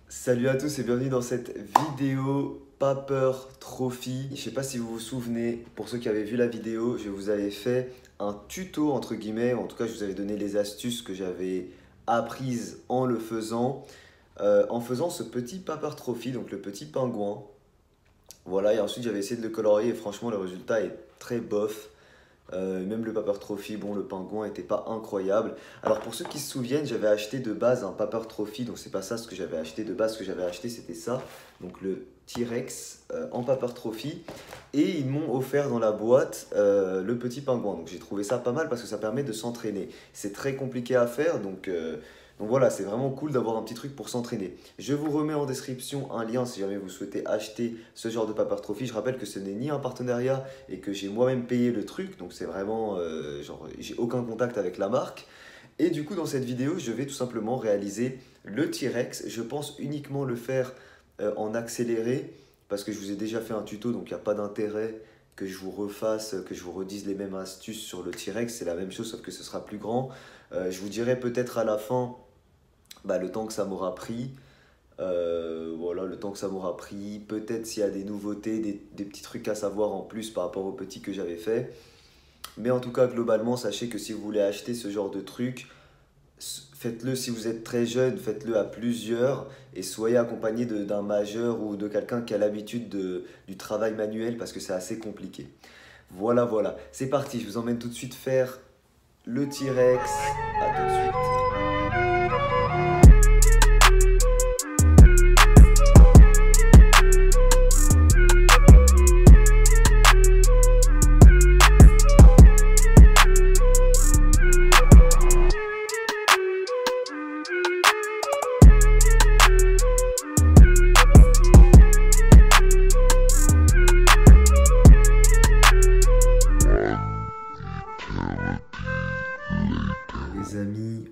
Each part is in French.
Salut à tous et bienvenue dans cette vidéo Paper Trophy. Je sais pas si vous vous souvenez, pour ceux qui avaient vu la vidéo, je vous avais fait un tuto entre guillemets, en tout cas je vous avais donné les astuces que j'avais apprises en faisant ce petit Paper Trophy, donc le petit pingouin. Voilà, et ensuite j'avais essayé de le colorier et franchement le résultat est très bof. Même le Paper Trophy, bon, le pingouin était pas incroyable. Alors pour ceux qui se souviennent, j'avais acheté de base un Paper Trophy, donc c'est pas ça ce que j'avais acheté de base, ce que j'avais acheté c'était ça, donc le T-Rex en Paper Trophy, et ils m'ont offert dans la boîte le petit pingouin. Donc j'ai trouvé ça pas mal parce que ça permet de s'entraîner. C'est très compliqué à faire, donc voilà, c'est vraiment cool d'avoir un petit truc pour s'entraîner. Je vous remets en description un lien si jamais vous souhaitez acheter ce genre de Paper Trophy. Je rappelle que ce n'est ni un partenariat et que j'ai moi-même payé le truc, donc c'est vraiment, genre, j'ai aucun contact avec la marque. Et du coup, dans cette vidéo, je vais tout simplement réaliser le T-Rex. Je pense uniquement le faire en accéléré, parce que je vous ai déjà fait un tuto, donc il n'y a pas d'intérêt que je vous refasse, que je vous redise les mêmes astuces sur le T-Rex. C'est la même chose, sauf que ce sera plus grand. Je vous dirai peut-être à la fin le temps que ça m'aura pris. Voilà, le temps que ça m'aura pris, peut-être s'il y a des nouveautés, des petits trucs à savoir en plus par rapport au petit que j'avais fait. Mais en tout cas, globalement, sachez que si vous voulez acheter ce genre de truc, faites-le si vous êtes très jeune, faites-le à plusieurs et soyez accompagné d'un majeur ou de quelqu'un qui a l'habitude du travail manuel parce que c'est assez compliqué. Voilà, voilà, c'est parti, je vous emmène tout de suite faire le T-Rex. À tout de suite. Les amis,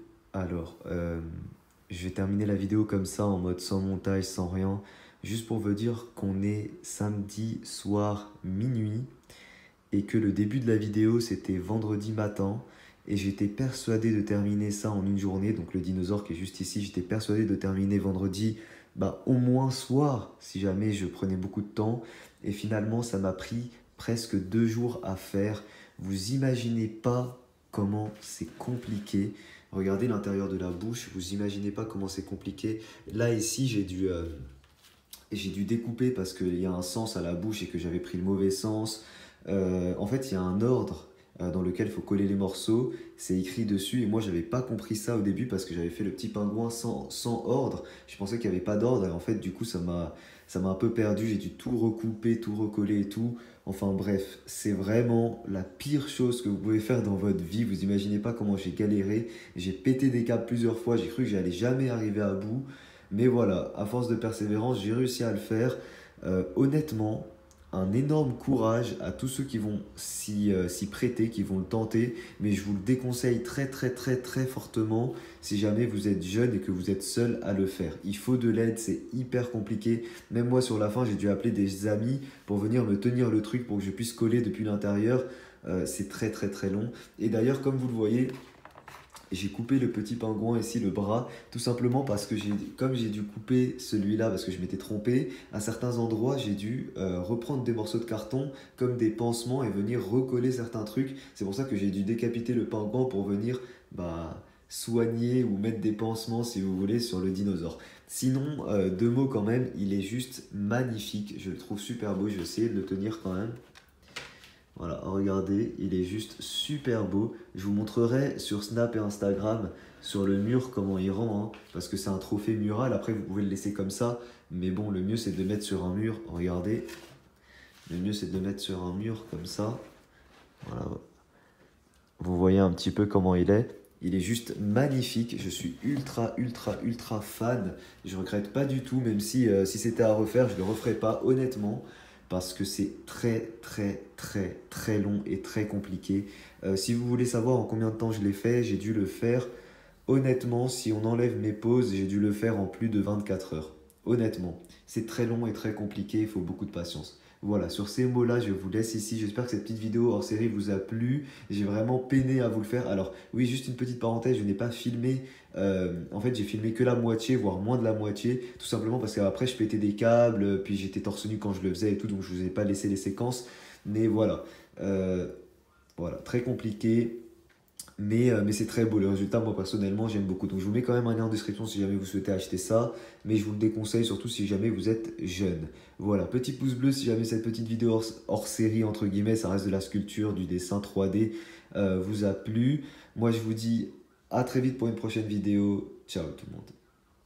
je vais terminer la vidéo comme ça, en mode sans montage, sans rien, juste pour vous dire qu'on est samedi soir minuit et que le début de la vidéo c'était vendredi matin et j'étais persuadé de terminer ça en une journée, donc le dinosaure qui est juste ici, j'étais persuadé de terminer vendredi au moins soir si jamais je prenais beaucoup de temps et finalement ça m'a pris presque 2 jours à faire. Vous imaginez pas comment c'est compliqué. Regardez l'intérieur de la bouche, vous imaginez pas comment c'est compliqué. Là ici j'ai dû découper parce qu'il y a un sens à la bouche et que j'avais pris le mauvais sens. En fait, il y a un ordre dans lequel il faut coller les morceaux. C'est écrit dessus et moi, j'avais pas compris ça au début parce que j'avais fait le petit pingouin sans ordre. Je pensais qu'il n'y avait pas d'ordre et en fait, du coup, ça m'a un peu perdu. J'ai dû tout recouper, tout recoller et tout. Enfin bref, c'est vraiment la pire chose que vous pouvez faire dans votre vie. Vous imaginez pas comment j'ai galéré. J'ai pété des câbles plusieurs fois. J'ai cru que j'allais jamais arriver à bout. Mais voilà, à force de persévérance, j'ai réussi à le faire. Honnêtement, un énorme courage à tous ceux qui vont s'y prêter, qui vont le tenter. Mais je vous le déconseille très très très très fortement si jamais vous êtes jeune et que vous êtes seul à le faire. Il faut de l'aide, c'est hyper compliqué. Même moi sur la fin, j'ai dû appeler des amis pour venir me tenir le truc pour que je puisse coller depuis l'intérieur. C'est très très très long. Et d'ailleurs, comme vous le voyez, j'ai coupé le petit pingouin ici, le bras, tout simplement parce que comme j'ai dû couper celui-là parce que je m'étais trompé, à certains endroits, j'ai dû reprendre des morceaux de carton comme des pansements et venir recoller certains trucs. C'est pour ça que j'ai dû décapiter le pingouin pour venir soigner ou mettre des pansements, si vous voulez, sur le dinosaure. Sinon, 2 mots quand même, il est juste magnifique. Je le trouve super beau, je vais essayer de le tenir quand même. Voilà, regardez, il est juste super beau. Je vous montrerai sur Snap et Instagram, sur le mur, comment il rend, hein, parce que c'est un trophée mural. Après, vous pouvez le laisser comme ça, mais bon, le mieux c'est de le mettre sur un mur. Regardez, le mieux c'est de le mettre sur un mur comme ça. Voilà, vous voyez un petit peu comment il est. Il est juste magnifique. Je suis ultra, ultra, ultra fan. Je regrette pas du tout, même si c'était à refaire, je le referais pas, honnêtement, parce que c'est très, très, très, très long et très compliqué. Si vous voulez savoir en combien de temps je l'ai fait, j'ai dû le faire, honnêtement, si on enlève mes pauses, j'ai dû le faire en plus de 24 heures. honnêtement. C'est très long et très compliqué, il faut beaucoup de patience. Voilà, sur ces mots-là, je vous laisse ici. J'espère que cette petite vidéo hors série vous a plu. J'ai vraiment peiné à vous le faire. Alors, oui, juste une petite parenthèse, je n'ai pas filmé. En fait, j'ai filmé que la moitié, voire moins de la moitié. Tout simplement parce qu'après, je pétais des câbles, puis j'étais torse nu quand je le faisais et tout, donc je ne vous ai pas laissé les séquences. Mais voilà. Euh, voilà, très compliqué. Mais c'est très beau. Le résultat, moi personnellement, j'aime beaucoup. Donc je vous mets quand même un lien en description si jamais vous souhaitez acheter ça. Mais je vous le déconseille surtout si jamais vous êtes jeune. Voilà, petit pouce bleu si jamais cette petite vidéo hors série, entre guillemets, ça reste de la sculpture, du dessin 3D, vous a plu. Moi je vous dis à très vite pour une prochaine vidéo. Ciao tout le monde.